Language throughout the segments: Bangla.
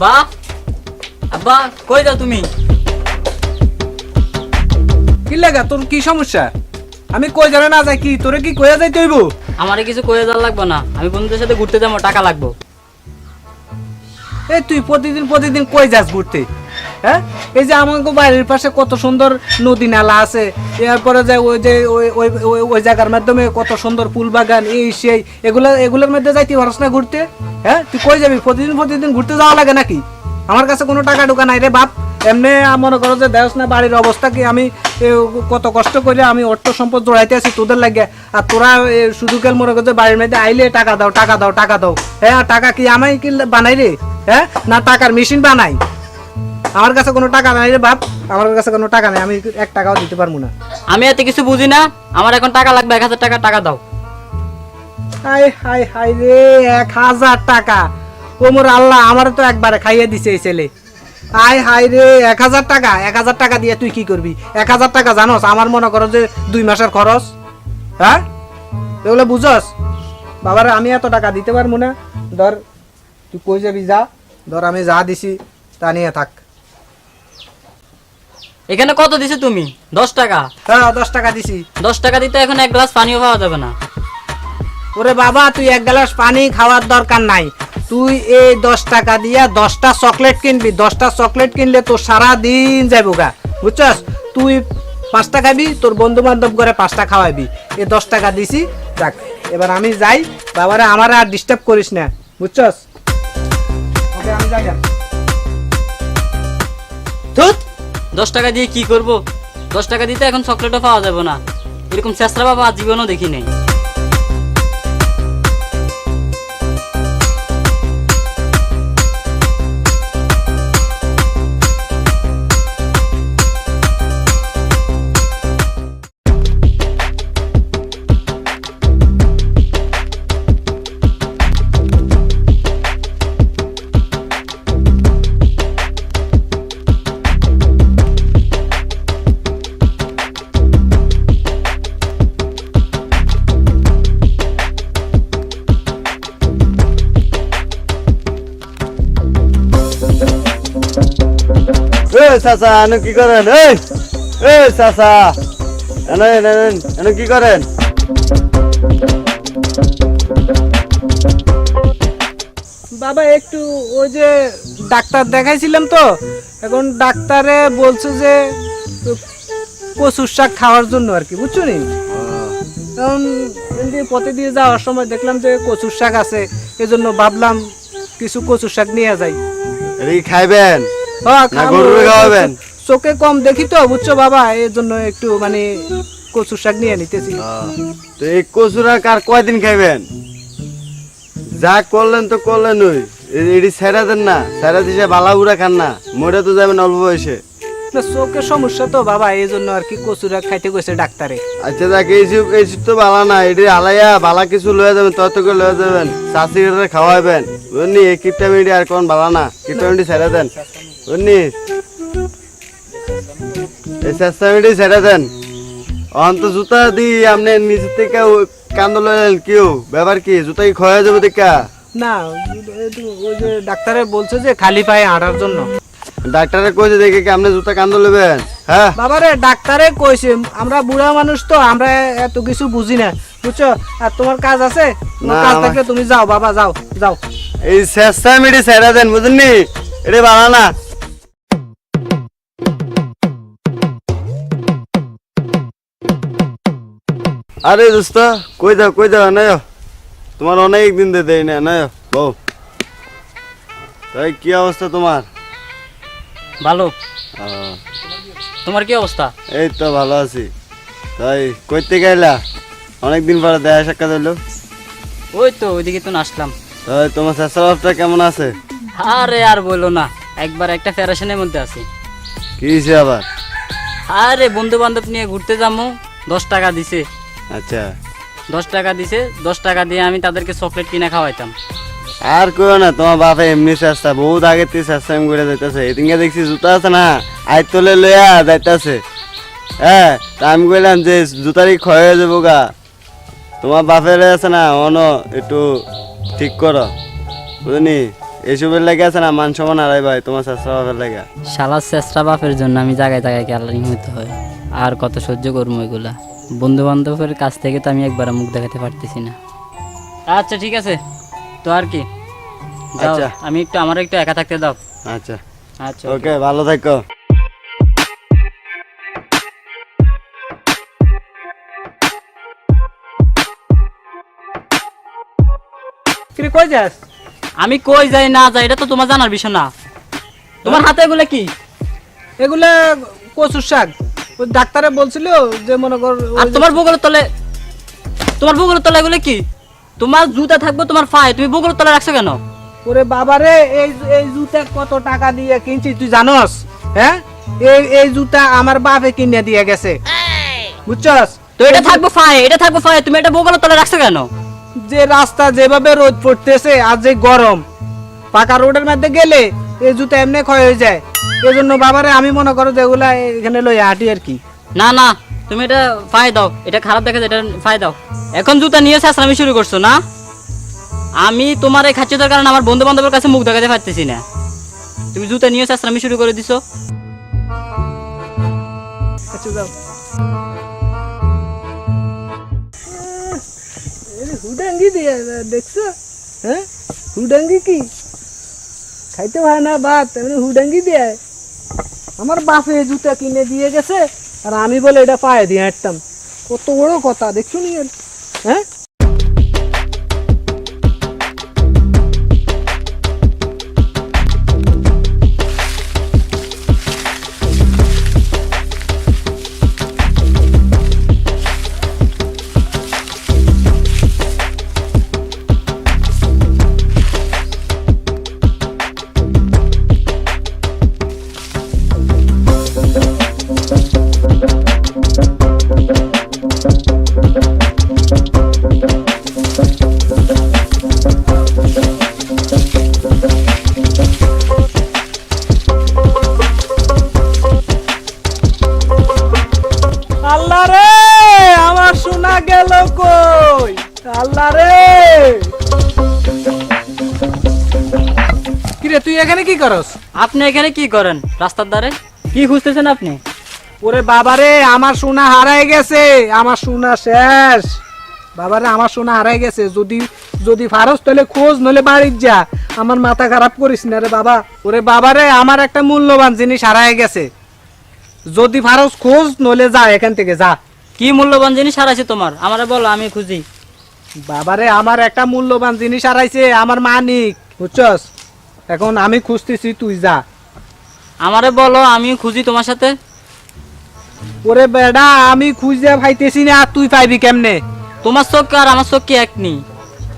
আব্বা আব্বা কই যাও তুমি? কি লাগা তোর কি সমস্যা? আমি কই জানা না যাই কি তোরে কি কইয়া যাইতে হইব? আমারে কিছু কইয়া যাওয়া লাগবে না, আমি বন্ধুদের সাথে ঘুরতে যাবো, টাকা লাগবে। এই তুই প্রতিদিন কই যাস ঘুরতে? হ্যাঁ, এই যে আমাকে বাড়ির পাশে কত সুন্দর নদী নালা আছে, এরপরে যে ওই যে ওই জায়গার মাধ্যমে কত সুন্দর ফুল বাগান, এই সেই এগুলোর মধ্যে যাইতে পারস না ঘুরতে? হ্যাঁ, তুই কই যাবি? প্রতিদিন ঘুরতে যাওয়া লাগে নাকি? আমার কাছে কোনো টাকা ঢোকা নাই রে বাপ। এমনি মনে করো যে দেখ না বাড়ির অবস্থা কি, আমি কত কষ্ট করে আমি অর্থ সম্পদ জড়াইতে আছি তোদের লাগে, আর তোরা শুধু কেল মনে করছে বাড়ির মধ্যে আইলে টাকা দাও টাকা দাও টাকা দাও। হ্যাঁ, টাকা কি আমি কি বানাই রে? হ্যাঁ, না টাকার মেশিন বানাই? আমার কাছে কোনো টাকা নাই রে বাপ, আমার কাছে কোনো টাকা নাই, আমি 1 টাকাও দিতে পারবো না। আমি এত কিছু বুঝি না, আমার এখন টাকা লাগবে, 1000 টাকা, টাকা দাও। হাই হাই হাই রে, 1000 টাকা! ও মোর আল্লাহ, আমার তো একবারে খাইয়ে দিছে এই ছেলে। হাই হাই রে, 1000 টাকা! 1000 টাকা দিয়ে তুই কি করবি? 1000 টাকা জানোস আমার মনে করো যে 2 মাসের খরচ। হ্যাঁ, এগুলো বুঝস? বাবারে আমি এত টাকা দিতে পারবো না। ধর তুই কই যাবি যা, ধর আমি যা দিছি তা নিয়ে থাক। এখানে কত দিছো তুমি? 10 টাকা? হ্যাঁ, 10 টাকা দিছি। 10 টাকা দিতে এখন 1 গ্লাস পানিও পাওয়া যাবে না। ওরে বাবা, তুই 1 গ্লাস পানি খাওয়ার দরকার নাই, তুই এই 10 টাকা দিয়া 10টা চকলেট কিনবি। 10টা চকলেট কিনলে তোর সারা দিন যাইবো গা, বুঝছস? তুই 5টা খাবি, তোর বন্ধু বান্ধব করে 5টা খাওয়াবি। এই 10 টাকা দিছি, যাক এবার আমি যাই। বাবারে আমার আর ডিস্টার্ব করিস না, বুঝছস? ওকে, আমি যাই। 10 টাকা দিয়ে কি করব? 10 টাকা দিতে এখন চকলেটও পাওয়া যাবে না। এরকম চেষ্টা বাবা জীবনও দেখি নাই। চাচা এনে কি করেন? এই চাচা এনে কি করেন? বাবা একটু ওই যে ডাক্তার দেখাইছিলাম তো, এখন ডাক্তারে বলছে যে কচুর শাক খাওয়ার জন্য আর কি, বুঝছো নি? এখন পথে দিয়ে যাওয়ার সময় দেখলাম যে কচুর শাক আছে, এজন্য ভাবলাম কিছু কচুর শাক নিয়ে যাই। এই খাইবেন হ্যাঁ, না গরুরে খাওয়াবেন? চোখে কম দেখি তো, বুঝছো বাবা, এর জন্য একটু মানে কচুর শাক নিয়ে নিতেছি। তো এই কচুরা কার কয়দিন খাইবেন? যা করলেন তো করলেন, ওই এটি ছেড়া দেন না, ছেড়া দিছে বালা উড়া খান না, মরে তো যাবেন অল্প বয়সে। না, চোখের সমস্যা তো বাবা, এই জন্য আর কি কচুরা খাইতে গেছে ডাক্তারে। আচ্ছা দেখ, এই তো বালা না, এটি আলাইয়া বালা কিছু লয়ে যাবেন, তত করে লয়ে যাবেন, চাষিরে খাওয়াবেন, বুঝলি? এই কিপটা মিটি আর কোন বালা না, কিপটা মিটি ছেড়ে দেন, বুঝলি? এই চেষ্টা মিটি ছেড়ে দেন। অন্ত জুতা দি আপনি নিচে থেকে কান্দ লইলেন, কেউ ব্যাপার কি? জুতা কি ক্ষয় যাবে দেখা? না, ওই যে ডাক্তারে বলছে যে খালি পায়ে হাঁটার জন্য। ডাক্তারে কইছে দেখে কি আপনি জুতা কান্দ লইবেন? হ্যাঁ বাবারে, ডাক্তারে কইছে, আমরা বুড়া মানুষ তো, আমরা এত কিছু বুঝি না, বুঝছো? আর তোমার কাজ আছে, তোমার না, কাজ থাকলে তুমি যাও বাবা, যাও যাও। এই চেষ্টা মিটি ছেড়ে দেন, বুঝলি? এটা বালা না। আরে দোস্ত, কই যাও না, তোমার অনেক দিন দে দেই না, না বউ। তাই কি অবস্থা তোমার? ভালো। তোমার কি অবস্থা? এই তো ভালো আছি। তাই কইতে গেলা? অনেকদিন পরে দেখা সাক্ষাৎ হইলো। ওই তো ওইদিকে তো আসলাম। তাই তোমার শেষটা কেমন আছে? আরে আর বলো না, একবার একটা ফেরাশনের মধ্যে আছি। কি হয়েছে আবার? আরে বন্ধু বান্ধব নিয়ে ঘুরতে যাবো, 10 টাকা দিছে। আচ্ছা, 10 টাকা দিছে, 10 টাকা দিয়ে আমি তাদেরকে চকলেট কিনে খাওয়াইতাম। আর কইও না, তোমার বাপে এমনি চেষ্টা বহুত আগে থেকে চেষ্টা করে যাইতেছে। এদিকে দেখছি জুতা আছে না, আয় তোলে লইয়া যাইতেছে। হ্যাঁ, তা আমি কইলাম যে জুতারই ক্ষয় হয়ে যাবো গা, তোমার বাপের আছে না অন একটু ঠিক করো, বুঝলি? এসবের লেগে আছে না মান সম্মান হারাই ভাই তোমার চেষ্টা বাপের লেগে। শালার চেষ্টা বাপের জন্য আমি জায়গায় জায়গায় ক্যালারিং হতে হয়, আর কত সহ্য করবো এগুলা। বন্ধু বান্ধবের কাছ থেকে তো আমি একবার মুখ দেখাতে পারতেছি না। আচ্ছা ঠিক আছে, তো আর কি, যাও, আচ্ছা। আমি একটু আমার একটু একা থাকতে দাও। আচ্ছা আচ্ছা ওকে, ভালো থাকো। কিরে কই যাস? আমি কই যাই না যাই এটা তো তোমার জানার বিষয় না। তোমার হাতে এগুলো কি? এগুলা কচুর শাক। ওই ডাক্তারে বলছিল যে মনে কর আর তোমার বুকের তলে, তোমার বুকের তলে এগুলো কি? তোমার জুতা থাকবে তোমার পায়ে, তুমি বুকের তলে রাখছো কেন? ওরে বাবারে, এই এই জুতা কত টাকা দিয়ে কিনছি তুই জানোস? হ্যাঁ, এই জুতা আমার বাপে কিনে দিয়ে গেছে, বুঝছস? তো এটা থাকবো পায়ে, এটা থাকবো পায়ে, তুমি এটা বুকের তলে রাখছো কেন? যে রাস্তা যেভাবে রোদ পড়তেছে আর যে গরম, পাকা রোডের মধ্যে গেলে এই জুতা এমনি ক্ষয় হয়ে যায়। এই জন্য বাবারে আমি মনে করো যেগুলা এখানে লই হাঁটি আর কি। না না, তুমি এটা পায়ে দাও, এটা খারাপ দেখা যায়, এটা পায়ে দাও। এখন জুতা নিয়ে আমি শুরু করছো না? আমি তোমার এই খাচ্ছতার কারণে আমার বন্ধু বান্ধবের কাছে মুখ দেখাতে পারতেছি না। তুমি জুতা নিয়ে আমি শুরু করে দিছো। আচ্ছা যাও। হুডাঙ্গি দিয়ে দেখছো? হ্যাঁ, হুডাঙ্গি কি খাইতে হয় না ভাত, এমনি হুডাঙ্গি দিয়ে আমার বাপে জুতা কিনে দিয়ে গেছে আর আমি বলে এটা পায়ে দিয়ে হাঁটতাম। কত বড় কথা দেখছো নি? হ্যাঁ, আল্লাহ রে, আমার সোনা গেল কই? আল্লাহ রে, কিরে তুই এখানে কি করস? আপনি এখানে কি করেন রাস্তার ধারে? কি খুঁজতেছেন আপনি? ওরে বাবারে, আমার সোনা হারাই গেছে, আমার সোনা শেষ। বাবারে, আমার সোনা হারাই গেছে। যদি যদি ফারস তাহলে খোঁজ, নলে বাড়ির যা। আমার মাথা খারাপ করিস না রে বাবা। ওরে বাবারে, আমার একটা মূল্যবান জিনিস হারাই গেছে। যদি ফারস খোঁজ, নলে যা এখান থেকে যা। কি মূল্যবান জিনিস হারাইছে তোমার? আমারে বলো, আমি খুঁজি। বাবারে, আমার একটা মূল্যবান জিনিস হারাইছে, আমার মানিক, বুঝছস? এখন আমি খুঁজতেছি, তুই যা। আমারে বলো, আমি খুঁজি তোমার সাথে। ওরে বেডা, আমি খুঁজে পাইতেছি না, আর তুই পাইবি কেমনে? তোমার চোখ আর আমার চোখ কি এক নি?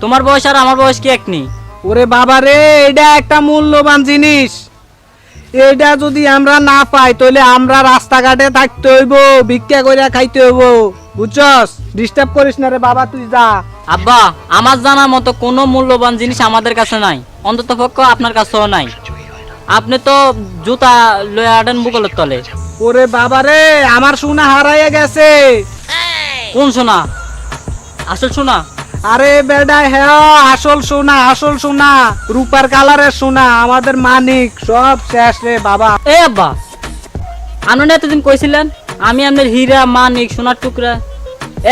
তোমার বয়স আর আমার বয়স কি এক নি? ওরে বাবারে, এটা একটা মূল্যবান জিনিস। এটা যদি আমরা না পাই তাহলে আমরা রাস্তাঘাটে থাকতে হইব, ভিক্ষা করে খাইতে হইব, বুঝছস? ডিস্টার্ব করিস না রে বাবা, তুই যা। আব্বা, আমার জানার মতো কোনো মূল্যবান জিনিস আমাদের কাছে নাই, অন্তত পক্ষ আপনার কাছেও নাই। আপনি তো জুতা লয়ে আটেন বুকলের তলে। ওরে বাবারে, আমার সোনা হারাইয়া গেছে। কোন সোনা? আসল সোনা? আরে বেডা, হ্যাঁ আসল সোনা, আসল সোনা, রূপার কালারের সোনা, আমাদের মানিক সব শেষ রে বাবা। এ আব্বা, আপনি এতদিন কইছিলেন আমি আপনার হীরা মানিক সোনার টুকরা,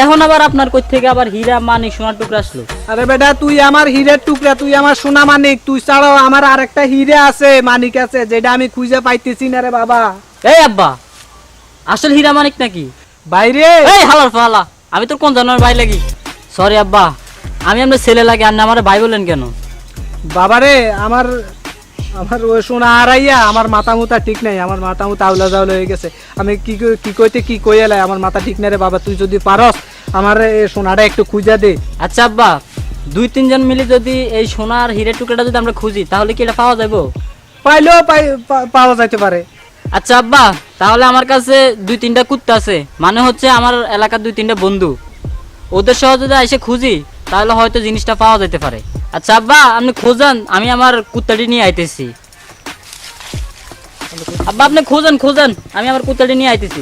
এখন আবার আপনার কই থেকে আবার হীরা মানিক সোনার টুকরা আসলো? আরে বেটা, তুই আমার হীরের টুকরা, তুই আমার সোনা মানিক। তুই ছাড়াও আমার আরেকটা হীরে আছে, মানিক আছে, যেটা আমি খুঁজে পাইতেছি না রে বাবা। এই আব্বা, আসল হীরা মানিক নাকি? বাইরে এই হালার ফালা, আমি তোর কোন জানার ভাই লাগি? সরি আব্বা, আমি আপনার ছেলে লাগে, আপনি আমার ভাই বলেন কেন? বাবারে, আমার আমার ওই সোনা হারাইয়া আমার মাথা মুতা ঠিক নাই, আমার মাথা মুতা আউলা জাউলা হয়ে গেছে। আমি কি কইতে কি কই এলাই, আমার মাথা ঠিক নাই রে বাবা। তুই যদি পারস আমার এই সোনাটা একটু খুঁজা দে। আচ্ছা আব্বা, 2-3 জন মিলে যদি এই সোনার হীরের টুকরাটা যদি আমরা খুঁজি তাহলে কি এটা পাওয়া যাবে? পাইলেও পাওয়া যাইতে পারে। আচ্ছা আব্বা, তাহলে আমার কাছে 2-3টা কুত্তা আছে, মানে হচ্ছে আমার এলাকার 2-3টা বন্ধু, ওদের সহ যদি এসে খুঁজি তাহলে হয়তো জিনিসটা পাওয়া যেতে পারে। আচ্ছা আব্বা, আপনি খোঁজেন, আমি আমার কুত্তাটি নিয়ে আইতেছি। আব্বা আপনি খোঁজেন, আমি আমার কুত্তাটি নিয়ে আইতেছি।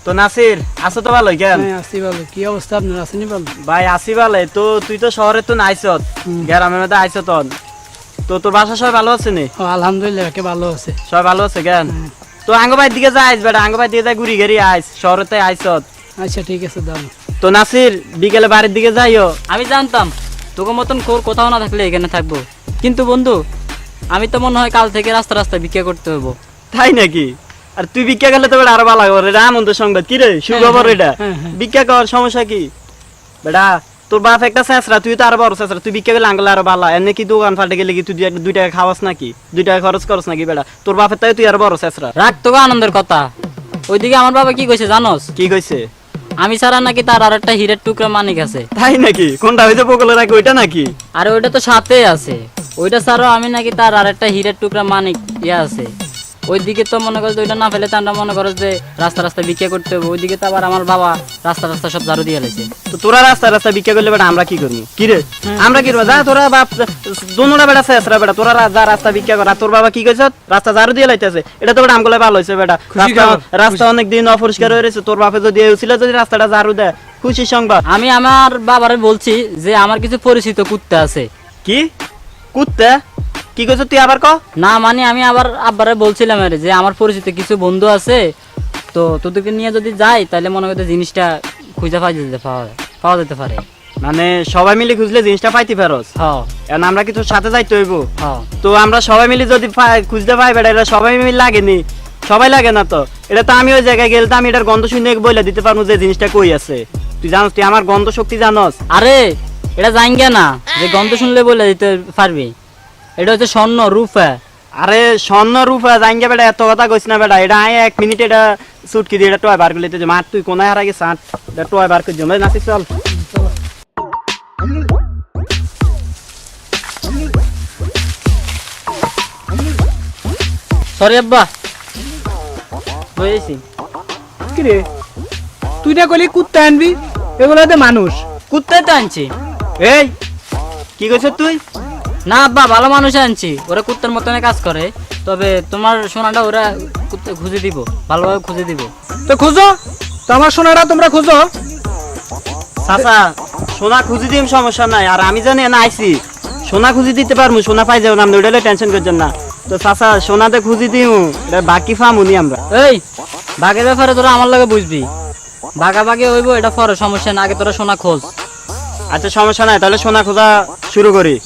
তো নাসির আছো তো ভালো কেন? আছি ভালো। কি অবস্থা আপনার, আসেনি ভালো? ভাই আসি ভালো। তো তুই তো শহরে তো নাইছত, গ্রামের মধ্যে আইছত। তো তোর বাসা সবাই ভালো আছে নি? আলহামদুলিল্লাহ, কে ভালো আছে। সবাই ভালো আছে কেন? তো আঙ্গবাই দিকে যাইস বেটা, আঙ্গবাই দিকে যাই ঘুরি ঘেরি আইস, শহরেতে আইছত। আচ্ছা ঠিক আছে, দাম। তো নাসির বিকেলে বাড়ির দিকে যাইও। আমি জানতাম তোকে মতন কোথাও না থাকলে এখানে থাকবো, কিন্তু বন্ধু আমি তো মনে হয় কাল থেকে রাস্তা রাস্তা ভিক্ষা করতে হবো। তাই নাকি? আর তুই ভিক্ষা গেলে তো বেটা আরো ভালো লাগবে। এটা আনন্দ সংবাদ কি রে, সুখবর এটা। ভিক্ষা কর, সমস্যা কি বেটা? তোর বাপ একটা শেষরা, তুই তো আরো বড় শেষরা। তুই ভিক্ষা গেলে আঙ্গলে আরো ভালো। এনে কি দোকান ফাটে গেলে কি তুই 2 টাকা খাওয়াস নাকি? 2 টাকা খরচ করস নাকি বেটা? তোর বাপের তাই তুই আরো বড় শেষরা। রাখ তোকে আনন্দের কথা। ওইদিকে আমার বাবা কি কইছে জানোস? কি কইছে? আমি ছাড়া নাকি তার আর একটা হীরের টুকরা মানিক আছে। তাই নাকি? কোনটা হইতে বকলে রাখি ওইটা নাকি? আরে ওইটা তো সাথে আছে, ওইটা ছাড়াও আমি নাকি তার আর একটা হীরের টুকরা মানিক আছে। ওইদিকে তো মনে করো ওইটা না ফেলে তো আমরা মনে করো যে রাস্তা রাস্তা ভিক্ষা করতে হবে। ওইদিকে তো আবার আমার বাবা রাস্তা রাস্তা সব ঝাড়ু দিয়ে গেছে। তো তোরা রাস্তা রাস্তা ভিক্ষা করলে বেটা আমরা কি করবো? কি রে আমরা কি করবো? যা তোরা বাপ দোনোটা বেটা শেষরা বেটা, তোরা যা রাস্তা ভিক্ষা কর। আর তোর বাবা কি কইছ? রাস্তা ঝাড়ু দিয়ে লাইতেছে। এটা তো বেটা আমগুলো ভালো হয়েছে বেটা। রাস্তা অনেক দিন অপরিষ্কার হয়ে রয়েছে। তোর বাপে যদি ছিল যদি রাস্তাটা ঝাড়ু দেয়, খুশি সংবাদ। আমি আমার বাবারে বলছি যে আমার কিছু পরিচিত কুত্তা আছে। কি কুত্তা? কি কইছ তুই আবার ক? না মানে আমি আবার আব্বারে বলছিলাম আরে যে আমার পরিচিত কিছু বন্ধু আছে, তো তোদেরকে নিয়ে যদি যাই তাহলে মনে করতে জিনিসটা খুঁজে পাওয়া যেতে পারে। মানে সবাই মিলে খুঁজলে জিনিসটা পাইতে পারস? হ্যাঁ এখন আমরা কি তোর সাথে যাইতে হইব? হ্যাঁ। তো আমরা সবাই মিলে যদি খুঁজতে পাই বেটা, এটা সবাই মিলে লাগেনি? সবাই লাগে না তো। এটা তো আমি ওই জায়গায় গেলে তো আমি এটার গন্ধ শুনে বলে দিতে পারবো যে জিনিসটা কই আছে। তুই জানোস, তুই আমার গন্ধ শক্তি জানোস। আরে এটা জানগে না যে গন্ধ শুনলে বলে দিতে পারবি। এটা হচ্ছে স্বর্ণ রূপা। আরে স্বর্ণ রূপা জাঙ্গা বেটা, এত কথা কইস না বেটা। এটা আয় 1 মিনিট এটা সুটকি দিয়ে এটা টয় বার করে লিতে। মার তুই কোনায় হারা গেছ, এটা টয় বার করে জমে নাচি। চল সরি আব্বা, হয়েছি। কি রে, তুই না কইলি কুত্তা আনবি? এগুলোতে মানুষ। কুত্তাই তো আনছি। এই কি কইছ তুই? না আব্বা, ভালো মানুষ আনছি, ওরা কুত্তার মতনে কাজ করে। তবে তোমার সোনাটা ওরা কুত্তা খুঁজে দিব, ভালোভাবে খুঁজে দিব। তো খুঁজো, তো আমার সোনাটা তোমরা খুঁজো। চাচা সোনা খুঁজি দিম, সমস্যা নাই। আর আমি জানি না আইছি, সোনা খুঁজি দিতে পারবো, সোনা পাই যাবো না, আপনি ওইটা টেনশন করছেন না। তো চাচা সোনাতে খুঁজি দিও, এটা বাকি ফামুনি আমরা। এই বাঘের ব্যাপারে তোরা আমার লাগে বুঝবি, ভাগাভাগি হইব এটা পরে, সমস্যা না, আগে তোরা সোনা খোঁজ। আচ্ছা সমস্যা নাই, তাহলে সোনা খোঁজা শুরু করি।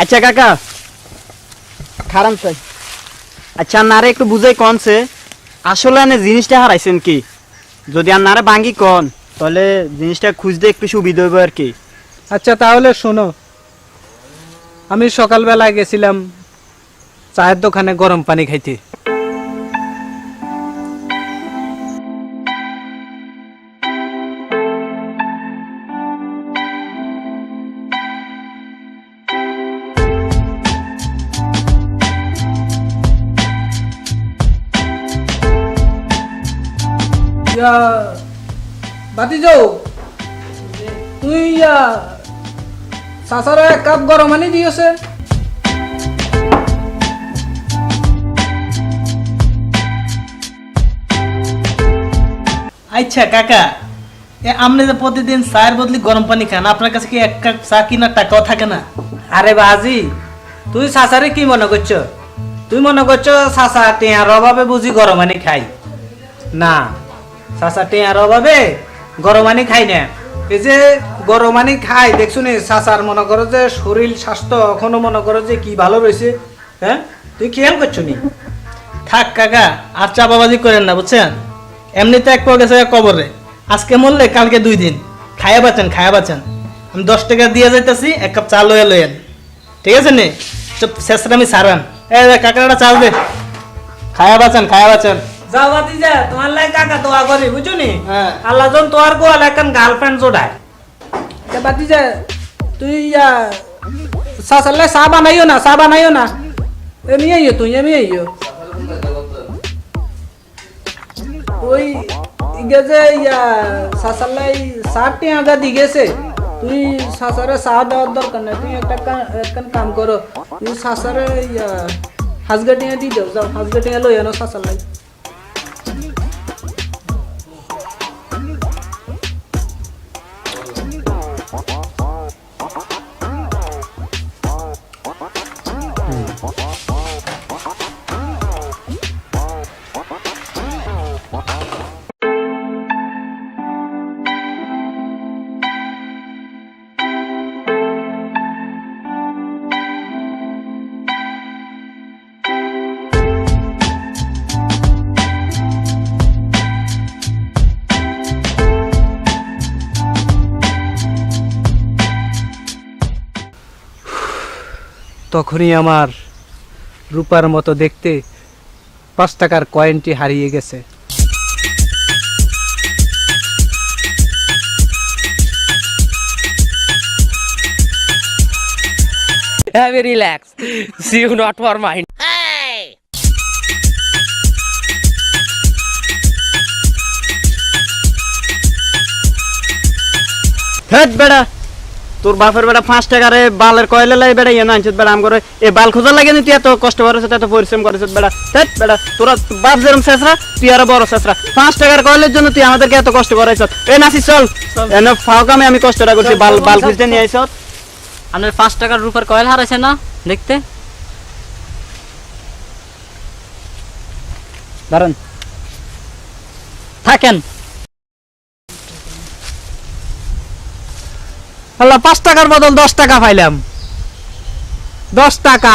আচ্ছা কাকা খারাপ চাই। আচ্ছা নারে একটু বুঝাই কনছে আসলে আনে জিনিসটা হারাইছেন কি? যদি আনারে ভাঙ্গি কন তাহলে জিনিসটা খুঁজতে একটু সুবিধা হবে আর কি। আচ্ছা তাহলে শোনো, আমি সকালবেলা গেছিলাম চায়ের দোকানে গরম পানি খাইতে। বাতি যাও, তুই চাচারা 1 কাপ গরম পানি দিয়েছে। আচ্ছা কাকা, আপনি যে প্রতিদিন চায়ের বদলি গরম পানি খান, আপনার কাছে কি এক কাপ চা কিনার টাকাও থাকে না? আরে বাজি, তুই চাচারে কি মনে করছো? তুই মনে করছো চাচা টেয়ার অভাবে বুঝি গরম পানি খাই? না, চাচা টেয়ার অভাবে গরম পানি খাই না। এই যে গরম পানি খাই দেখছো নি, চাচার মনে করো যে শরীর স্বাস্থ্য এখনো মনে করো যে কি ভালো রয়েছে। হ্যাঁ, তুই খেয়াল করছো নি? থাক কাকা, আর চাপাবাজি করেন না বুঝছেন। এমনিতে এক পর গেছে কবরে, আজকে মরলে কালকে 2 দিন। খায়া বাঁচেন, খায়া বাঁচেন। আমি 10 টাকা দিয়ে যাইতেছি, 1 কাপ চা লয়ে লয়েন, ঠিক আছে নে? চুপ, শেষরা আমি সারান। কাকাটা চাল দে, খায়া বাঁচেন, খায়া বাঁচেন। যাও বাতি যা, তোমার লাই কাকা দোয়া করি বুঝছো নি। হ্যাঁ। আল্লাহ জন তোর গোয়াল এখন গার্লফ্রেন্ড জোড়ায়। বাতি যা, তুই চাচার লাই চা বানাইও না, চা বানাইও না। এমনি আইও তুই, এমনি আইও। ওই গেছে চাচার লাই চার টিয়া দি গেছে। তুই চাচারে চা দেওয়ার দরকার নাই, তুই একটা কাম করো, তুই চাচারে হাজগাটিয়া দি দাও, যাও হাজগাটিয়া লই আনো চাচার লাই। তখনই আমার রূপার মতো দেখতে 5 টাকার কয়েনটি হারিয়ে গেছে। relax. See you not for mine. হেট বেড়া, তোর বাপের বেড়া 5 টাকারে বালের কয়লে লাই বেড়া ইয়ে আনছিস বেড়া, আম করে এ বাল খোঁজার লাগে তুই এত কষ্ট করেছিস, এত পরিশ্রম করেছিস বেড়া। হেট বেড়া, তোরা বাপ যেরকম শেষরা তুই আরো বড় শেষরা। 5 টাকার কয়লের জন্য তুই আমাদেরকে এত কষ্ট করাইছিস। এ নাসি চল, এনে ফাও কামে আমি কষ্টটা করছি, বাল খুঁজতে নিয়ে আইছ। আপনার 5 টাকার রূপার কয়েল হারাইছে না দেখতে? দাঁড়ান, থাকেন। আল্লাহ, 5 টাকার বদল 10 টাকা পাইলাম। 10 টাকা।